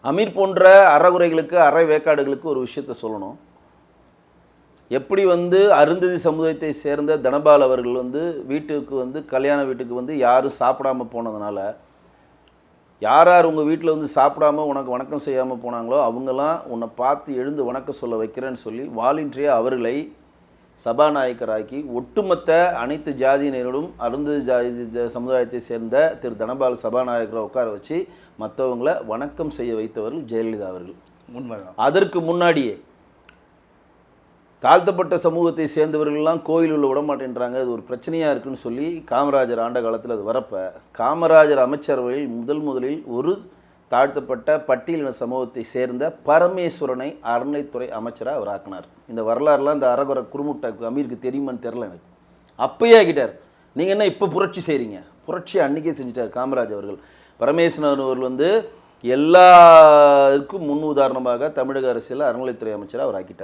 அமீர் போன்ற அறகுறைகளுக்கு அரை வேக்காடுகளுக்கு ஒரு விஷயத்த சொல்லணும். எப்படி அருந்ததி சமுதாயத்தை சேர்ந்த தனபால் அவர்கள் வீட்டுக்கு கல்யாண வீட்டுக்கு யாரும் சாப்பிடாம போனதுனால, யார் யார் உங்கள் வீட்டில் சாப்பிடாம உனக்கு வணக்கம் செய்யாமல் போனாங்களோ அவங்களாம் உன்னை பார்த்து எழுந்து வணக்கம் சொல்ல வைக்கிறேன்னு சொல்லி வாலண்டியராக அவர்களை சபாநாயகராக்கி ஒட்டுமொத்த அனைத்து ஜாதியினரும் அருந்ததி ஜாதி சமுதாயத்தை சேர்ந்த திரு தனபால் சபாநாயகரை உட்கார வச்சு மற்றவங்களை வணக்கம் செய்ய வைத்தவர்கள் ஜெயலலிதா அவர்கள். உண்மைதான். அதற்கு முன்னாடியே தாழ்த்தப்பட்ட சமூகத்தை சேர்ந்தவர்கள்லாம் கோயிலுள்ள விட மாட்டேன்றாங்க, அது ஒரு பிரச்சனையாக இருக்குன்னு சொல்லி காமராஜர் ஆண்ட காலத்தில் அது வரப்போ காமராஜர் அமைச்சரவையில் முதலில் ஒரு தாழ்த்தப்பட்ட பட்டியலின சமூகத்தை சேர்ந்த பரமேஸ்வரனை அறநிலைத்துறை அமைச்சராக அவர் ஆக்கினார். இந்த வரலாறுலாம் இந்த அரகுர குறுமுட்டை அமீருக்கு தெரியுமான்னு தெரில எனக்கு. அப்பயே ஆகிட்டார். நீங்கள் என்ன இப்போ புரட்சி செய்கிறீங்க? புரட்சியை அன்றைக்கே செஞ்சிட்டார் காமராஜ் அவர்கள். பரமேஸ்வரன் அவர்கள் எல்லாருக்கும் முன் உதாரணமாக தமிழக அரசியலில் அறநிலைத்துறை அமைச்சராக அவர் ஆக்கிட்டார்.